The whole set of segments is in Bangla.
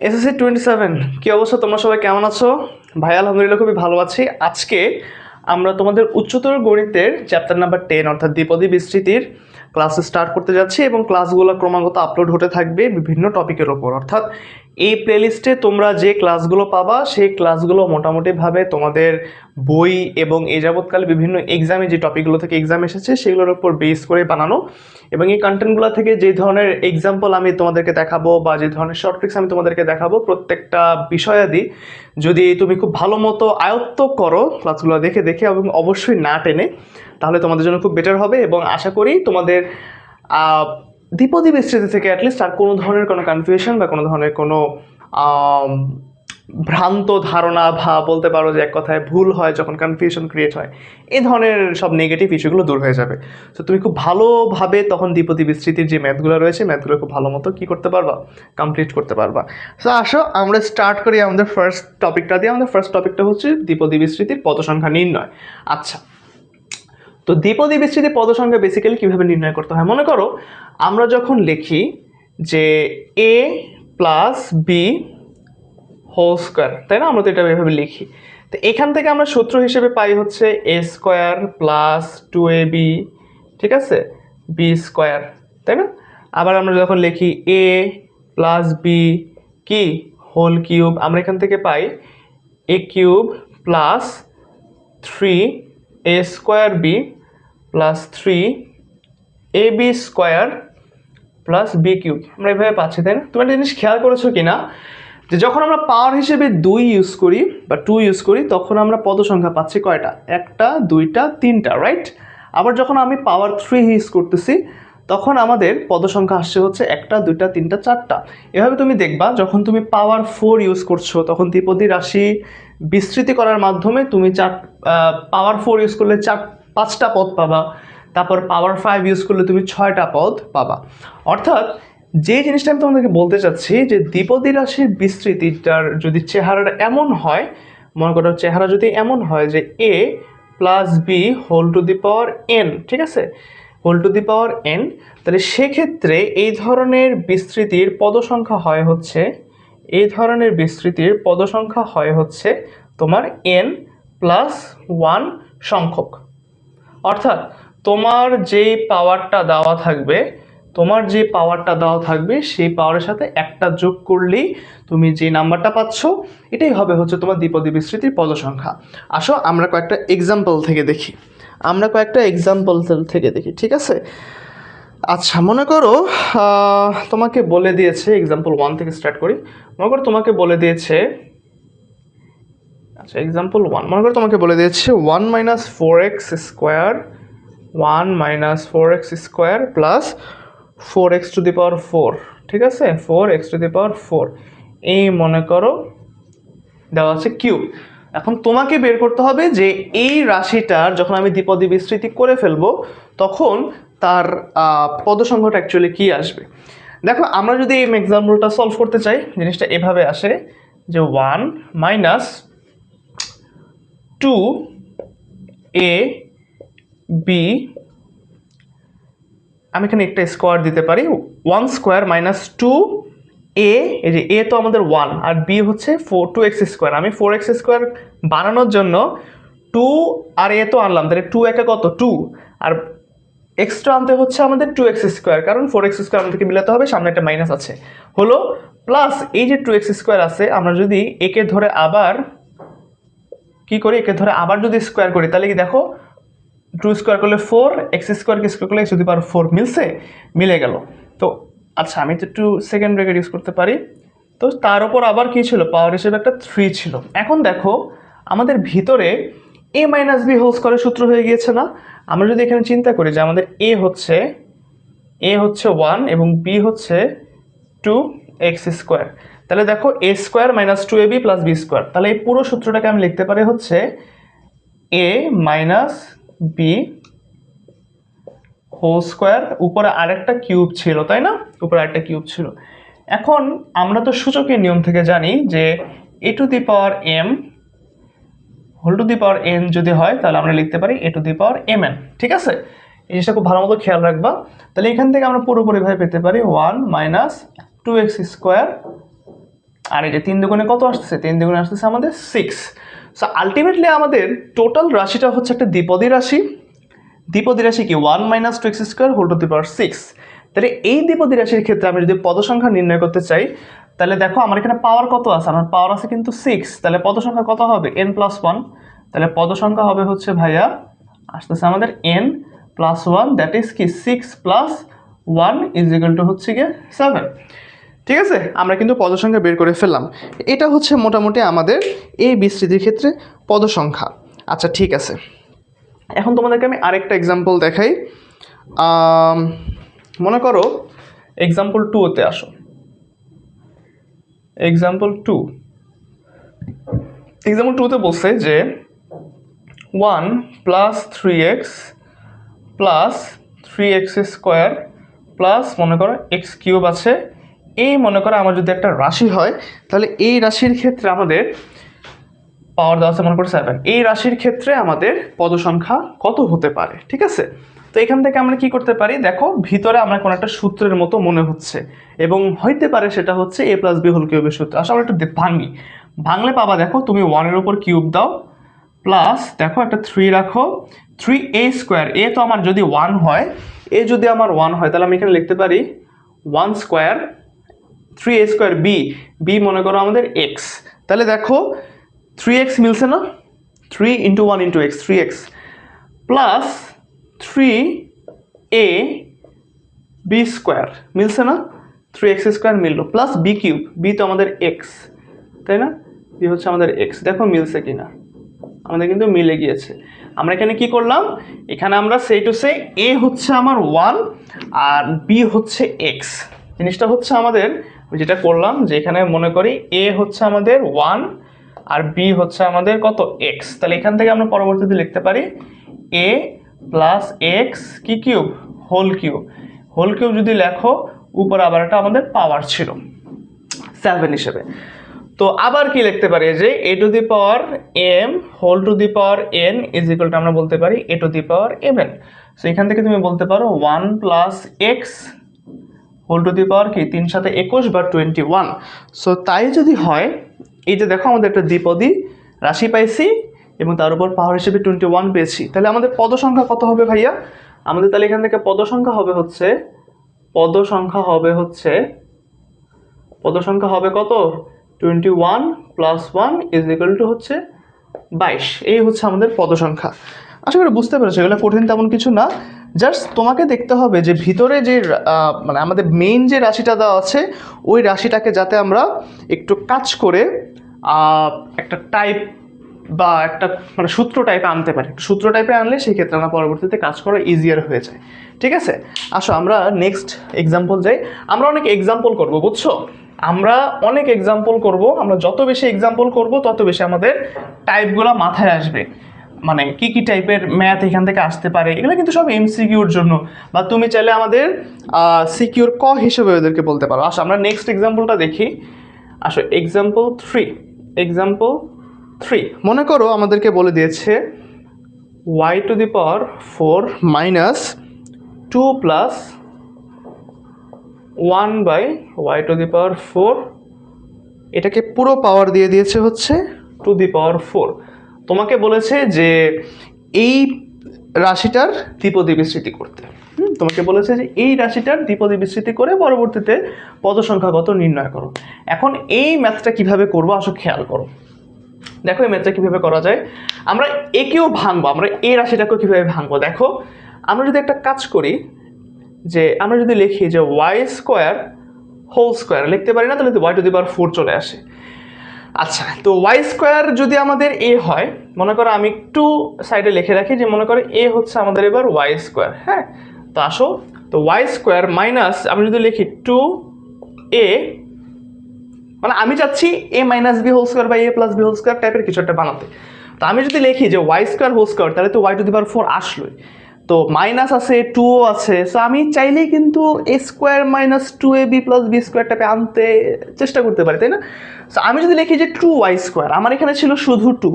এসএসসি 27 কি অবস্থা? তোমরা সবাই কেমন আছো? ভাই আলহামদুলিল্লাহ খুবই ভালো আছি। আজকে আমরা তোমাদের উচ্চতর গণিতের চ্যাপ্টার নাম্বার 10 অর্থাৎ দ্বিপদী বিস্তৃতির ক্লাস স্টার্ট করতে যাচ্ছি এবং ক্লাসগুলো ক্রমাগত আপলোড হতে থাকবে বিভিন্ন টপিকের ওপর। অর্থাৎ এই প্লেলিস্টে তোমরা যে ক্লাসগুলো পাবা সেই ক্লাসগুলো মোটামুটিভাবে তোমাদের বই এবং এ যাবৎকালে বিভিন্ন এক্সামে যে টপিকগুলো থেকে এক্সাম এসেছে সেগুলোর উপর বেস করে বানানো, এবং এই কন্টেন্টগুলো থেকে যে ধরনের এক্সাম্পল আমি তোমাদেরকে দেখাবো বা যে ধরনের শর্ট ট্রিক্স আমি তোমাদেরকে দেখাবো, প্রত্যেকটা বিষয়াদি যদি তুমি খুব ভালো মতো আয়ত্ত করো ক্লাসগুলো দেখে দেখে এবং অবশ্যই না টেনে, তাহলে তোমাদের জন্য খুব বেটার হবে। এবং আশা করি তোমাদের দ্বিপদী বিস্তৃতি থেকে অ্যাটলিস্ট আর কোনো ধরনের কোনো কনফিউশন বা কোনো ধরনের কোনো ভ্রান্ত ধারণা বা বলতে পারো যে এক কথায় ভুল হয় যখন কনফিউশন ক্রিয়েট হয়, এই ধরনের সব নেগেটিভ ইস্যুগুলো দূর হয়ে যাবে। তো তুমি খুব ভালোভাবে তখন দ্বিপদী বিস্তৃতির যে ম্যাথগুলো রয়েছে ম্যাথগুলো খুব ভালো মতো কী করতে পারবা, কমপ্লিট করতে পারবা। সো আসো আমরা স্টার্ট করি আমাদের ফার্স্ট টপিকটা দিয়ে। আমাদের ফার্স্ট টপিকটা হচ্ছে দ্বিপদী বিস্তৃতির পদ সংখ্যা নির্ণয়। আচ্ছা, তো দ্বিপদী বিস্তৃতি পদ সংখ্যা বেসিক্যালি কীভাবে নির্ণয় করতে হয়? মনে করো আমরা যখন লিখি যে A plus B whole square, তাই না? আমরা তো এটা এভাবে লিখি। তো এখান থেকে আমরা সূত্র হিসেবে পাই হচ্ছে এ স্কোয়ার প্লাস 2ab, ঠিক আছে, বি স্কোয়ার, তাই না? আবার আমরা যখন লিখি এ প্লাস বি কি হোল কিউব, আমরা এখান থেকে পাই A cube plus 3 A square B plus 3 ab square plus B cube, আমরা এভাবে পাচ্ছি, তাই না? তুমি একটা জিনিস খেয়াল করেছো কি না, যে যখন আমরা পাওয়ার হিসেবে 2 ইউজ করি বা 2 ইউজ করি তখন আমরা পদ সংখ্যা পাচ্ছি কয়টা? একটা, দুইটা, তিনটা, রাইট? আবার যখন আমি পাওয়ার 3 ইউজ করতেছি তখন আমাদের পদ সংখ্যা আসছে হচ্ছে একটা, দুইটা, তিনটা, চারটা। এভাবে তুমি দেখবা যখন তুমি পাওয়ার 4 ইউজ করছো তখন দ্বিপদী রাশি বিস্তৃতি করার মাধ্যমে তুমি পাওয়ার 4 ইউজ করলে পাঁচটা পদ পাবা, তারপর পাওয়ার 5 ইউজ করলে তুমি 6টা পদ পাবা। অর্থাৎ যে জিনিসটা আমি তোমাদেরকে বলতে চাচ্ছি যে দ্বিপদী রাশির বিস্তৃতিটার যদি চেহারাটা এমন হয়, মনে করো চেহারা যদি এমন হয় যে A plus B whole to the power N, ঠিক আছে, whole to the power N, তাহলে সেক্ষেত্রে এই ধরনের বিস্তৃতির পদ সংখ্যা হয় হচ্ছে, এই ধরনের বিস্তৃতির পদ সংখ্যা হয় হচ্ছে তোমার এন প্লাস 1 সংখ্যক। অর্থাৎ তোমার যেই পাওয়ারটা দেওয়া থাকবে, তোমার যে পাওয়ারটা দেওয়া থাকবে সেই পাওয়ারের সাথে একটা যোগ করলেই তুমি যে নাম্বারটা পাচ্ছ এটাই হবে হচ্ছে তোমার দ্বিপদী বিস্তৃতির পদ সংখ্যা। আসো আমরা কয়েকটা এক্সাম্পল থেকে দেখি, ঠিক আছে? আচ্ছা, মনে করো তোমাকে বলে দিয়েছে, এক্সাম্পল 1 থেকে স্টার্ট করি। মনে করো তোমাকে বলে দিয়েছে, আচ্ছা এক্সাম্পল 1, মনে করো তোমাকে বলে দিয়েছে 1 minus 4x square, 1 minus 4x square plus 4x to the power 4, ঠিক আছে, 4x টু দি পাওয়ার 4, এই মনে করো দেওয়া আছে কিউব। এখন তোমাকে বের করতে হবে যে এই রাশিটার যখন আমি দ্বিপদী বিস্তৃতি করে ফেলবো তখন তার পদ সংখ্যাটা অ্যাকচুয়ালি কী আসবে। দেখো আমরা যদি এই এক্সাম্পলটা সলভ করতে চাই জিনিসটা এভাবে আসে যে 1 মাইনাস 2a বি, আমি এখানে একটা স্কোয়ার দিতে পারি, 1 স্কোয়ার মাইনাস 2a, এই যে a তো আমাদের 1 আর b হচ্ছে 2x স্কোয়ার। আমি 4x স্কোয়ার বানানোর জন্য 2 আর a তো আনলাম, তাহলে 2 একে কত 2, আর এক্সট্রা আনতে হচ্ছে আমাদের 2x স্কোয়ার, কারণ 4x স্কোয়ার আমাদেরকে মিলাতে হবে, সামনে একটা মাইনাস আছে, হলো প্লাস এই যে 2x স্কোয়ার আছে, আমরা যদি একে ধরে আবার কি করি, একে ধরে আবার যদি স্কোয়ার করি তাহলে কি দেখো 2 স্কোয়ার করলে 4, এক্স স্কোয়ারকে স্কোয়ার করলে x টু দি পাওয়ার 4 মিলছে, মিলে গেল। তো আচ্ছা আমি তো একটু সেকেন্ড ব্র্যাকেট ইউজ করতে পারি, তো তার উপর আবার কি ছিল, পাওয়ার হিসেবে একটা 3 ছিল। এখন দেখো আমাদের ভিতরে a মাইনাস বি হোল স্কোয়ারের সূত্র হয়ে গিয়েছে না? আমরা যদি এখানে চিন্তা করি যে আমাদের a হচ্ছে 1 এবং b হচ্ছে 2x স্কোয়ার, তাহলে দেখো a square minus 2ab plus B square, তাহলে এই পুরো সূত্রটাকে আমি লিখতে পারি হচ্ছে a minus B whole square, উপরে আরেকটা কিউব ছিল, তাই না? উপরে আরেকটা কিউব ছিল। এখন আমরা তো সূচকের নিয়ম থেকে জানি যে a to the power m whole to the power n যদি হয় তাহলে আমরা লিখতে পারি a to the power mn, ঠিক আছে? এই জিনিসটা খুব ভালো মতো খেয়াল রাখবা। তাহলে এখান থেকে আমরা পুরোপুরিভাবে পেতে পারি 1 মাইনাস 2x স্কোয়ার আর এই যে 3 দুগুণে কত আসতেছে, 3 দুগুণে আসতেছে আমাদের 6। সো আলটিমেটলি আমাদের টোটাল রাশিটা হচ্ছে একটা দ্বিপদী রাশি। দ্বিপদী রাশি কি 1 - 2x² হোল টু দি পাওয়ার 6। তাহলে এই দ্বিপদী রাশির ক্ষেত্রে আমি যদি পদ সংখ্যা নির্ণয় করতে চাই, তাহলে দেখো আমার এখানে পাওয়ার কত আছে, আমার পাওয়ার আছে কিন্তু 6। তাহলে পদ সংখ্যা কত হবে, n+1। তাহলে পদ সংখ্যা হবে হচ্ছে ভাইয়া আসতেছে আমাদের n+1, দ্যাট ইজ কি 6 + 1 = হচ্ছে গিয়ে 7। ঠিক আছে, আমরা কিন্তু পদ সংখ্যা বের করে ফেললাম। এটা হচ্ছে মোটামুটি আমাদের এই বিস্তৃতির ক্ষেত্রে পদ সংখ্যা। আচ্ছা ঠিক আছে, এখন তোমাদেরকে আমি আরেকটা এক্সাম্পল দেখাই। মনে করো এক্সাম্পল 2-তে আসো। এক্সাম্পল 2তে বলছে যে 1 + 3x + 3x² প্লাস মনে করো x³ আছে। এই মনে করো আমার যদি একটা রাশি হয়, তাহলে এই রাশির ক্ষেত্রে আমাদের পাওয়ার দেওয়া আছে মনে করো 7। এই রাশির ক্ষেত্রে আমাদের পদ সংখ্যা কত হতে পারে? ঠিক আছে, তো এখান থেকে আমরা কি করতে পারি, দেখো ভিতরে আমরা কোনো একটা সূত্রের মতো মনে হচ্ছে, এবং হইতে পারে সেটা হচ্ছে a + b হোল কিউবের সূত্র। আসলে আমরা একটু ভাঙলে পাবা, দেখো তুমি 1-এর উপর কিউব দাও, প্লাস দেখো একটা 3 রাখো, 3a²। এ তো আমার যদি 1 হয়, এ যদি আমার 1 হয়, তাহলে আমি এখানে লিখতে পারি 1² 3a² b মনে করো আমাদের x। তাহলে দেখো 3x মিলছে না, 3 × 1 × x 3x, plus 3a b² মিলছে না, 3x² মিললো, প্লাস b³ b তো আমাদের x, তাই না, b হচ্ছে আমাদের x। দেখো মিলছে কিনা, আমাদের কিন্তু মিলে গিয়েছে। আমরা এখানে কি করলাম, এখানে আমরা সেই টু সে a হচ্ছে আমার 1 আর b হচ্ছে x। জিনিসটা হচ্ছে আমাদের যেটা করলাম, যে এখানে মনে করি a হচ্ছে আমাদের 1 আর b হচ্ছে আমাদের কত, x। তাহলে এখান থেকে আমরা পরবর্তীতে লিখতে পারি a + x কি কিউব হোল কিউব যদি লেখো, উপর আবার একটা আমাদের পাওয়ার ছিল 7 হিসেবে। তো আবার কি লিখতে পারি, যে a⁴m whole to the power n = আমরা বলতে পারি a⁴m। সো এখান থেকে তুমি বলতে পারো 1 + x whole to the power কি 3 × 7 = 21 বা 21। সো তাই যদি হয়, এই যে দেখো আমাদের একটা দ্বিপদী রাশি পাইছি এবং তার উপর পাওয়ার হিসেবে 21 পেয়েছি, তাহলে আমাদের পদ সংখ্যা কত হবে ভাইয়া? আমাদের তাহলে এখান থেকে পদ সংখ্যা হবে কত, 21 + 1 = হচ্ছে 22। এই হচ্ছে আমাদের পদ সংখ্যা। আশা করি বুঝতে পেরেছো, এগুলো কঠিন তেমন কিছু না। জাস্ট তোমাকে দেখতে হবে যে ভিতরে যে মানে আমাদের মেইন যে রাশিটা দেওয়া আছে, ওই রাশিটাকে যাতে আমরা একটু কাজ করে একটা টাইপ বা একটা মানে সূত্র টাইপে আনতে পারি। সূত্র টাইপে আনলে সেই ক্ষেত্রে আমরা পরবর্তীতে কাজ করা ইজিয়ার হয়ে যায়। ঠিক আছে, আসো আমরা নেক্সট এক্সাম্পল যাই। আমরা অনেক এক্সাম্পল করবো, বুঝছো, আমরা অনেক এক্সাম্পল করব। আমরা যত বেশি এক্সাম্পল করব, তত বেশি আমাদের টাইপগুলো মাথায় আসবে, মানে কি কি টাইপের ম্যাথ এখান থেকে আসতে পারে। এগুলো কিন্তু সব এমসিকিউর জন্য, বা তুমি চাইলে আমাদের সিকিউর ক হিসেবে ওদেরকে বলতে পারো। আসো আমরা নেক্সট এক্সাম্পলটা দেখি। আসো এক্সাম্পল 3 মনে করো আমাদেরকে বলে দিয়েছে y⁴ - 2 + 1/y⁴, এটাকে পুরো পাওয়ার দিয়ে দিয়েছে হচ্ছে 2⁴। তোমাকে বলেছে যে এই রাশিটার দ্বিপদী বিস্তৃতি করতে। তোমাকে বলেছে যে এই রাশিটার দ্বিপদী বিস্তৃতি করে পরবর্তীতে পদ সংখ্যা কত নির্ণয় করো। এখন এই ম্যাথটা কিভাবে করবো, আসো খেয়াল করো। দেখো এই ম্যাথটা কিভাবে করা যায়। আমরা একেও ভাঙবো, আমরা এই রাশিটাকেও কিভাবে ভাঙবো। দেখো আমরা যদি একটা কাজ করি, যে আমরা যদি লিখি যে y² লিখতে পারি না, তাহলে y⁴ চলে আসে। আচ্ছা, তো y² যদি আমাদের a হয়, মনে করো আমি একটু সাইডে লিখে রাখি যে মনে করো a হচ্ছে আমাদের এবার y²। হ্যাঁ, তো আসো, তো y² মাইনাস আমি যদি লিখি 2a, মানে আমি চাচ্ছি a - b² বা a + b² টাইপের কিছু একটা বানাতে। তো আমি যদি লিখি যে y² তাহলে তো y⁴ আসলোই, তো মাইনাস আছে 2 আছে। সো আমি চাইলেই কিন্তু a² - 2ab + b² টাইপে আনতে চেষ্টা করতে পারি, তাই না? সো আমি যদি লিখি যে 2y², আমার এখানে ছিল শুধু 2,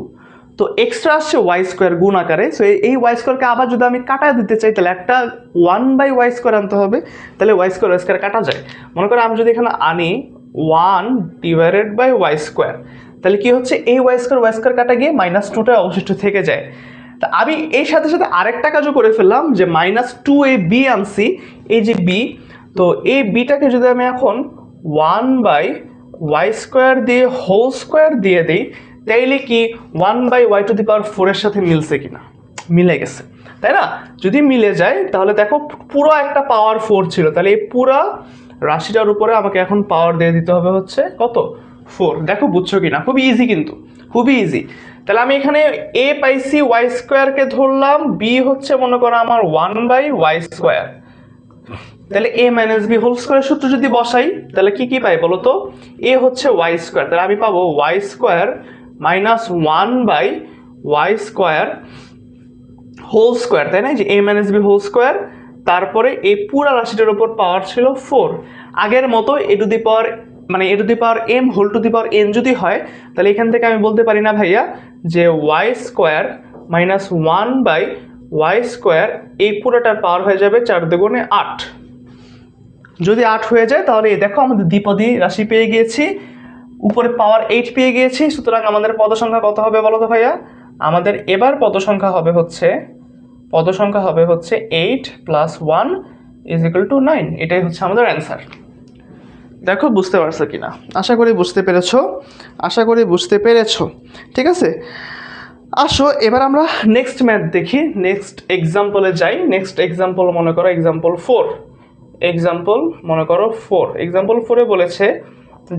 তো এক্সট্রা আসছে y² গুণ আকারে। সো এই y²কে আবার যদি আমি কাটা দিতে চাই, তাহলে একটা 1/y² আনতে হবে, তাহলে y² কাটা যায়। মনে করো আমি যদি এখানে আনি 1/y²। তাহলে কি হচ্ছে, এই y² কাটা গিয়ে -2টা অবশিষ্ট থেকে যায়। তা আমি এই সাথে সাথে আরেকটা কাজও করে ফেললাম, যে -2ab আনছি, এই যে b, তো এই বিটাকে যদি আমি এখন 1/y² দিয়ে হোল স্কোয়ার দিয়ে দিই, তাইলে কি 1/y⁴ এর সাথে মিলছে কিনা? মিলে গেছে, তাই না? যদি মিলে যায় তাহলে দেখো পুরো একটা পাওয়ার 4 ছিল, তাহলে এই পুরা রাশিটার উপরে আমাকে এখন পাওয়ার দিয়ে দিতে হবে হচ্ছে কত? 4। দেখো বুঝছো কিনা? খুবই ইজি, কিন্তু খুবই ইজি। তাহলে আমি এখানে a পাইছি y² কে ধরলাম, b হচ্ছে মনে করো আমার 1/y²। তাহলে a - b হোল স্কোয়ার সূত্র যদি বসাই তাহলে কি কি পাই বলো তো? a হচ্ছে y², তাহলে আমি পাবো y² - 1/y² হোল স্কোয়ার, তাই না? যে a - b হোল স্কোয়ার, তারপরে এই পুরা রাশিটার উপর পাওয়ার ছিল 4। আগের মতো a to the power m whole to the power n যদি হয়, তাহলে এখান থেকে আমি বলতে পারি না ভাইয়া যে y² - 1/y², এই পুরোটার পাওয়ার হয়ে যাবে 4 দুগুণে 8। যদি 8 হয়ে যায় তাহলে এই দেখো আমাদের দ্বিপদী রাশি পেয়ে গিয়েছি, উপরে পাওয়ার 8 পেয়ে গিয়েছি। সুতরাং আমাদের পদ সংখ্যা কত হবে বলো তো ভাইয়া? আমাদের এবার পদ সংখ্যা হবে হচ্ছে 8 + 1 = 9। এটাই হচ্ছে আমাদের অ্যান্সার। দেখো বুঝতে পারছো কিনা? আশা করি বুঝতে পেরেছো। ঠিক আছে, আসো এবার আমরা নেক্সট ম্যাথ দেখি, নেক্সট এক্সাম্পলে যাই। নেক্সট এক্সাম্পল মনে করো এক্সাম্পল 4। এক্সাম্পল 4-এ বলেছে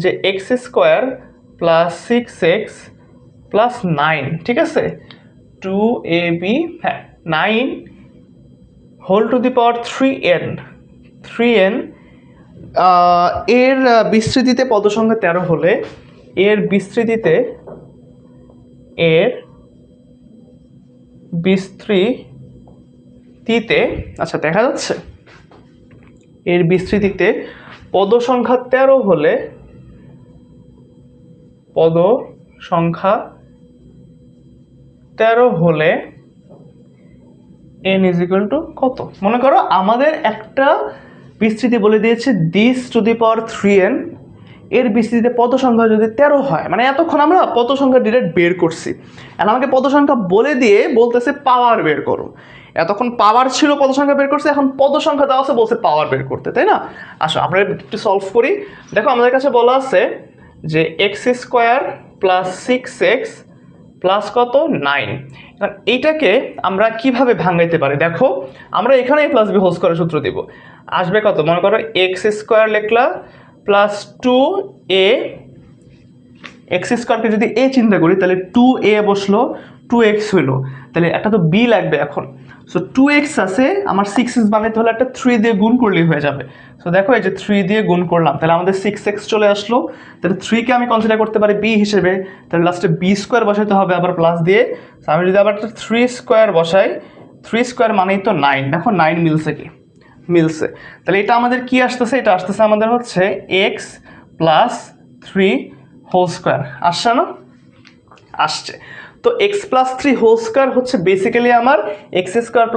যে x² + 6x + 9, ঠিক আছে, 2ab, হ্যাঁ 9 whole to the power 3n এর বিস্তৃতিতে পদ সংখ্যা 13 হলে এর বিস্তৃতিতে আচ্ছা দেখা যাচ্ছে, এর বিস্তৃতিতে পদ সংখ্যা 13 হলে n = কত? মনে করো আমাদের একটা বিস্তৃতি বলে দিয়েছে this two the power 3n, এর বিস্তৃতিতে পদ সংখ্যা যদি 13 হয়, মানে এতক্ষণ আমরা পদ সংখ্যা ডিরেক্ট বের করছি, আর আমাকে পদ সংখ্যা বলে দিয়ে বলতেছে পাওয়ার বের করো। এতক্ষণ পাওয়ার ছিল, পদ সংখ্যা বের করছে, এখন পদ সংখ্যা দেওয়া আছে, বলছে পাওয়ার বের করতে, তাই না? আসো আমরা একটু সলভ করি। দেখো আমাদের কাছে বলা আছে যে x² + 6x প্লাস কত? 9। এইটাকে আমরা কিভাবে ভাঙাইতে পারি? দেখো আমরা এখানে a + b হোল স্কয়ারের সূত্র দিব, আসবে কত? মনে করো x² লিখলা প্লাস 2a, x² কে যদি a চিন্তা করি তাহলে 2a বসলো, 2x হইলো, তাহলে একটা তো b লাগবে এখন। সো 2x আছে, আমার 6x বানাইতে হলে একটা 3 দিয়ে গুণ করলেই হয়ে যাবে। সো দেখো এই যে 3 দিয়ে গুণ করলাম, তাহলে আমাদের 6x চলে আসলো। তাহলে 3 কে আমি কনসিডার করতে পারি b হিসেবে, তাহলে লাস্টে b² বসাইতে হবে আবার প্লাস দিয়ে। আমি যদি আবার 3² বসাই, 3² মানেই তো 9। দেখো 9 মিলছে কি? মিলছে। তাহলে এটা আমাদের কি আসতেছে? এটা আসতেছে আমাদের হচ্ছে x + 3 হোল স্কয়ার। আসছে না? আসছে। তো x + 3 হোল স্কয়ার হচ্ছে বেসিক্যালি আমার x²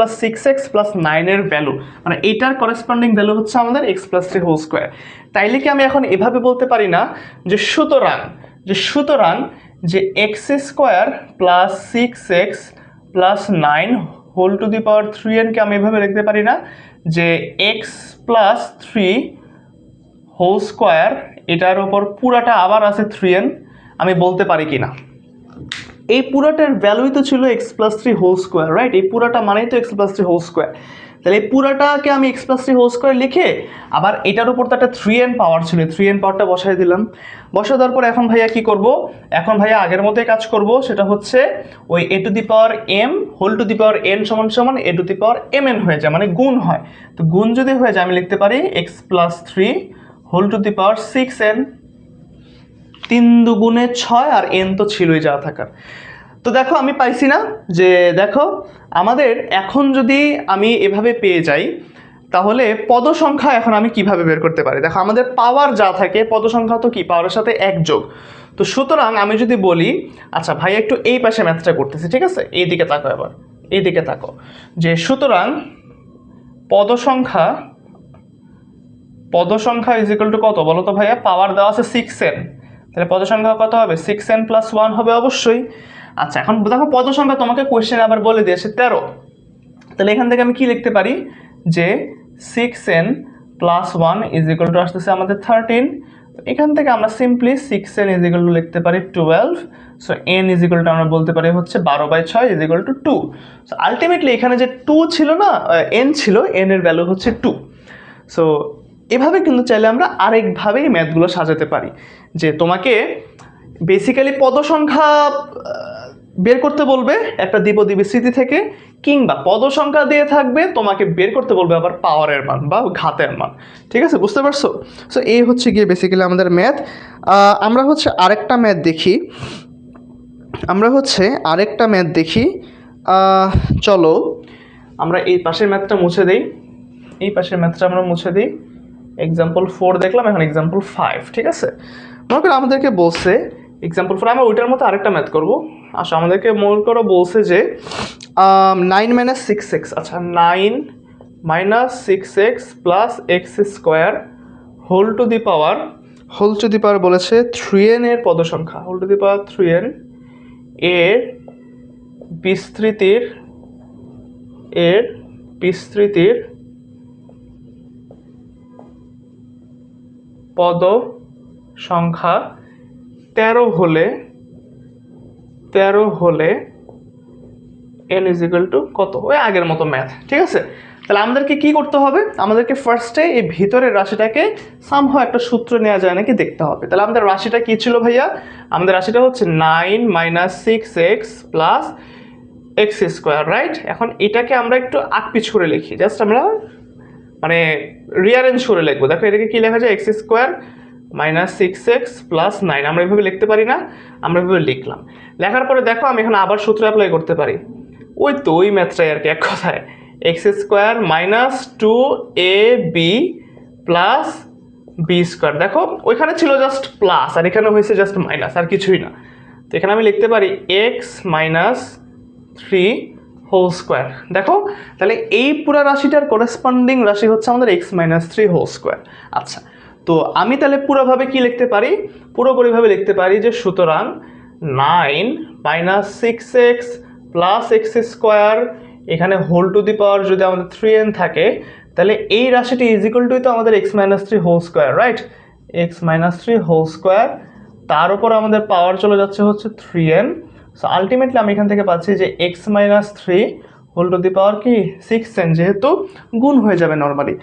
+ 6x + 9 এর ভ্যালু, মানে এটার করেসপন্ডিং ভ্যালু হচ্ছে আমাদের x + 3 হোল স্কয়ার। তাইলে কি আমি এখন এভাবে বলতে পারি না যে সুতরাং যে x² + 6x + 9 whole to the power 3n কে আমি এভাবে লিখতে পারি না যে x + 3 হোল স্কয়ার, এটার উপর পুরাটা আবার আছে 3n, আমি বলতে পারি কিনা? এই পুরাটার ভ্যালুই তো ছিল x + 3 হোল স্কয়ার, রাইট? এই পুরাটা মানেই তো x + 3 হোল স্কয়ার। তাহলে এই পুরাটাকে আমি x + 3 হোল স্কয়ার লিখে আবার এটার উপর তো একটা 3n পাওয়ার ছিল, 3n পাওয়ারটা বসাই দিলাম। বসাই দেওয়ার পর এখন ভাইয়া কি করব? এখন ভাইয়া আগের মতোই কাজ করব, সেটা হচ্ছে ওই a to the power m whole to the power n সমান a to the power mn হয়ে যায়, মানে গুণ হয়। তো গুণ যদি হয়ে যায় আমি লিখতে পারি x + 3 whole to the power 6n, 3 দুগুণে 6, আর n তো ছিলই যা থাকার। তো দেখো আমি পাইছি না যে, দেখো আমাদের এখন যদি আমি এভাবে পেয়ে যাই তাহলে পদ সংখ্যা এখন আমি কিভাবে বের করতে পারি? দেখো আমাদের পাওয়ার যা থাকে, পদ সংখ্যা তো কি পাওয়ারের সাথে 1 যোগ। তো সুতরাং আমি যদি বলি, আচ্ছা ভাই একটু এই পাশে ম্যাথটা করতেছি, ঠিক আছে? এই দিকে তাকো, এবার এই দিকে তাকো, যে সুতরাং পদ সংখ্যা পদ সংখ্যা ইজ ইকুয়াল টু কত বলো তো ভাইয়া? পাওয়ার দেওয়া আছে 6n, তাহলে পদ সংখ্যা কত হবে? 6n প্লাস 1 হবে অবশ্যই। আচ্ছা এখন দেখো পদ সংখ্যা তোমাকে কোয়েশ্চেন আবার বলে দিয়েছে 13, তাহলে এখান থেকে আমি কি লিখতে পারি যে 6n plus 1 is equal to আসতেছে আমাদের 13। এখান থেকে আমরা simply 6n is equal to লিখতে পারি 12। So n is equal to আমরা বলতে পারি হচ্ছে 12/6 is equal to 2। So ultimately এখানে যে 2 ছিল না, n ছিল, n এর ভ্যালু হচ্ছে 2। সো এভাবে কিন্তু চাইলে আমরা আরেকভাবেই ম্যাথগুলো সাজাতে পারি, যে তোমাকে বেসিক্যালি পদ সংখ্যা বের করতে বলবে একটা দ্বিপদী স্মৃতি থেকে, কিংবা পদ সংখ্যা দিয়ে থাকবে তোমাকে বের করতে বলবে আবার পাওয়ারের মান বা ঘাতের মান। ঠিক আছে, বুঝতে পারছো? সো এই হচ্ছে গিয়ে বেসিক্যালি আমাদের ম্যাথ। আমরা হচ্ছে আরেকটা ম্যাথ দেখি। চলো আমরা এই পাশের ম্যাথটা মুছে দিই, আমরা মুছে দিই। এক্সাম্পল 4 দেখলাম, এখন এক্সাম্পল 5। ঠিক আছে, মনে করো আমাদেরকে বলছে এক্সাম্পল 4, আমরা ওইটার মতো আরেকটা ম্যাথ করবো। আচ্ছা আমাদেরকে মনে করো বলছে যে 9 - 6x, আচ্ছা 9 - 6x plus X square whole to the power বলেছে 3n এর পদ সংখ্যা, whole to the power 3n এর বিস্তৃতির পদ সংখ্যা 13 হলে n ইজ ইকুয়াল টু কত? ওই আগের মতো ম্যাথ। ঠিক আছে, তাহলে আমাদেরকে কি করতে হবে? আমাদেরকে ফার্স্টে এই ভিতরের রাশিটাকে সামহাও একটা সূত্র নেওয়া যায় নাকি দেখতে হবে। তাহলে আমাদের রাশিটা কি ছিল ভাইয়া? আমাদের রাশিটা হচ্ছে 9 - 6x plus X square, right? এখন এটাকে আমরা একটু আকপিচ করে লিখি, জাস্ট আমরা মানে রিঅ্যারেঞ্জ করে লিখবো। দেখো এটাকে কি লেখা যায়? X square minus 6x plus 9। আমরা এভাবে লিখতে পারি না? আমরা এভাবে লিখলাম। লেখার পরে দেখো আমি এখন আবার সূত্র অ্যাপ্লাই করতে পারি, ওই ম্যাথটাই আর কি, এক কথায় X square minus 2ab plus B square. দেখো ওইখানে ছিল জাস্ট প্লাস, আর এখানে হয়েছে জাস্ট মাইনাস, আর কিছুই না। তো এখানে আমি লিখতে পারি এক্স মাইনাস 3 হোল স্কোয়ার। দেখো তাহলে এই পুরো রাশিটার করেসপন্ডিং রাশি হচ্ছে আমাদের এক্স মাইনাস 3 হোল স্কোয়ার। আচ্ছা, তো আমি তাহলে পুরোভাবে কি লিখতে পারি? পুরোপুরিভাবে লিখতে পারি যে সুতরাং 9 - 6x প্লাস এক্স স্কোয়ার, এখানে হোল টু দি পাওয়ার যদি আমাদের 3n থাকে, তাহলে এই রাশিটি ইজ ইকুয়াল টু তো আমাদের X minus 3 whole square, right? X minus 3 whole square, তার উপর আমাদের পাওয়ার চলে যাচ্ছে হচ্ছে 3n। সো আলটিমেটলি আমি এখান থেকে পাচ্ছি যে X minus 3 whole to the power কি 6n, যেহেতু গুণ হয়ে যাবে নর্মালি।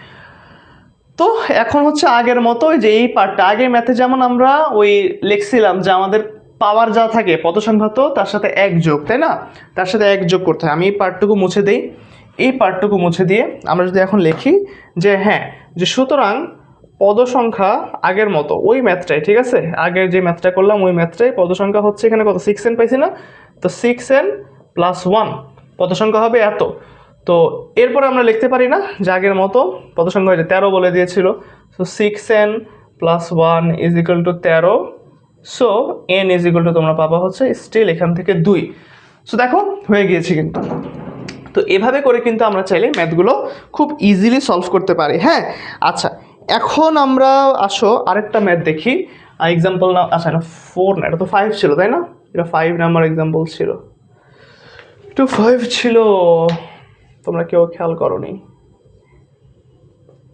তো এখন হচ্ছে আগের মতো যে এই পার্টটা, আগের ম্যাথে যেমন আমরা ওই লিখছিলাম যে আমাদের পাওয়ার যা থাকে পদ সংখ্যা তো তার সাথে 1 যোগ, তাই না? তার সাথে 1 যোগ করতে হয়। আমি এই পার্টটুকু মুছে দিই, এই পার্টটুকু মুছে দিয়ে আমরা যদি এখন লিখি যে হ্যাঁ, যে সুতরাং পদ সংখ্যা আগের মতো ওই ম্যাথটাই, ঠিক আছে, আগের যে ম্যাথটা করলাম ওই ম্যাথটাই, পদ সংখ্যা হচ্ছে এখানে কত 6n পাইছি না? তো 6n প্লাস 1 পদ সংখ্যা হবে এত। তো এরপরে আমরা লিখতে পারি না যে আগের মতো পদ সংখ্যা হয়েছে 13 বলে দিয়েছিল। So 6n plus 1 is equal to 13। So n is equal to তোমরা পাবা হচ্ছে স্টিল এখান থেকে 2। সো দেখো হয়ে গিয়েছে কিন্তু। তো এভাবে করে কিন্তু আমরা চাইলে ম্যাথগুলো খুব ইজিলি সলভ করতে পারি। হ্যাঁ, আচ্ছা এখন আমরা আসো আরেকটা ম্যাথ দেখি। এক্সাম্পল না, আচ্ছা এটা 4 না, এটা তো 5 ছিল, তাই না? এটা 5 নাম্বার এক্সাম্পল ছিল, একটু 5 ছিল, তোমরা কেউ খেয়াল করোনি।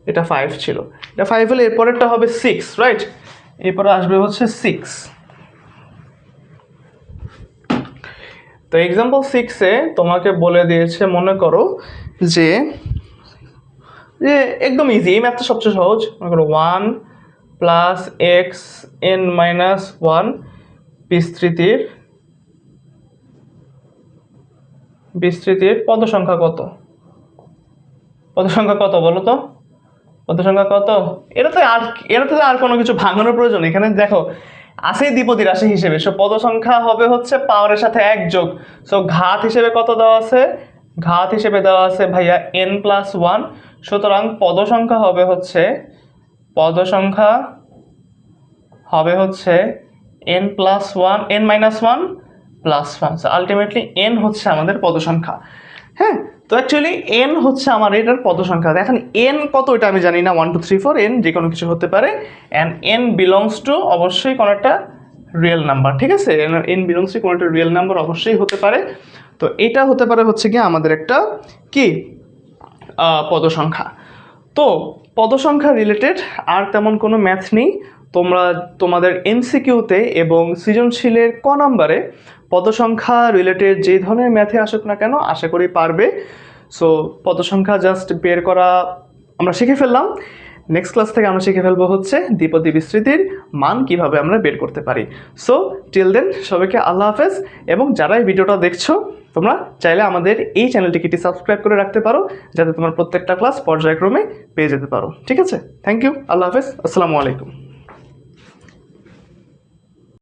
এটা 5 ছিল, এটা 5 হলে এরপরেরটা হবে 6, রাইট? এরপরে আসবে হচ্ছে 6। তো এক্সাম্পল 6-এ তোমাকে বলে দিয়েছে, মনে করো যে একদম ইজি, এই ম্যাথটা সবচেয়ে সহজ। মনে করো 1 প্লাস এক্স এন মাইনাস 1 বিস্তৃতির পদ সংখ্যা কত? পদ সংখ্যা কত বলো তো? পদ সংখ্যা কত? এটাতে আর কোনো কিছু ভাঙানোর প্রয়োজন। এখানে দেখো আসেই দ্বিপদী রাশি হিসেবে, সো পদ সংখ্যা হবে হচ্ছে পাওয়ারের সাথে 1 যোগ। সো ঘাত হিসেবে কত দেওয়া আছে? ঘাত হিসেবে দেওয়া আছে ভাইয়া n প্লাস 1। সুতরাং পদ সংখ্যা হবে হচ্ছে n plus 1, n minus 1 plus 1। So ultimately n হচ্ছে আমাদের পদ সংখ্যা। হ্যাঁ, তো অ্যাকচুয়ালি এন হচ্ছে আমার এটার পদ সংখ্যা। এখন এন কত এটা আমি জানি না, 1 2 3 4 এন যে কোনো কিছু হতে পারে, অ্যান্ড এন বিলংস টু অবশ্যই কোনো একটা রিয়েল নাম্বার, ঠিক আছে? এন বিলংস টু কোনো একটা রিয়েল নাম্বার অবশ্যই হতে পারে। তো এটা হতে পারে হচ্ছে কি আমাদের একটা কি পদ সংখ্যা। তো পদ সংখ্যা রিলেটেড আর তেমন কোনো ম্যাথ নেই। তোমরা তোমাদের এমসিকিউতে এবং সৃজনশীলের ক নাম্বারে পদ সংখ্যা রিলেটেড যে ধরনের ম্যাথে আসুক না কেন আশা করি পারবে। সো পদ সংখ্যা জাস্ট বের করা আমরা শিখে ফেললাম। নেক্সট ক্লাস থেকে আমরা শিখে ফেলবো হচ্ছে দ্বিপদী বিস্তৃতির মান কিভাবে আমরা বের করতে পারি। সো টিল দেন সবাইকে আল্লাহ হাফেজ। এবং যারা এই ভিডিওটা দেখছো তোমরা চাইলে আমাদের এই চ্যানেলটিকে সাবস্ক্রাইব করে রাখতে পারো, যাতে তোমার প্রত্যেকটা ক্লাস পর্যায়ক্রমে পেয়ে যেতে পারো। ঠিক আছে, থ্যাংক ইউ, আল্লাহ হাফেজ, আসসালামু আলাইকুম।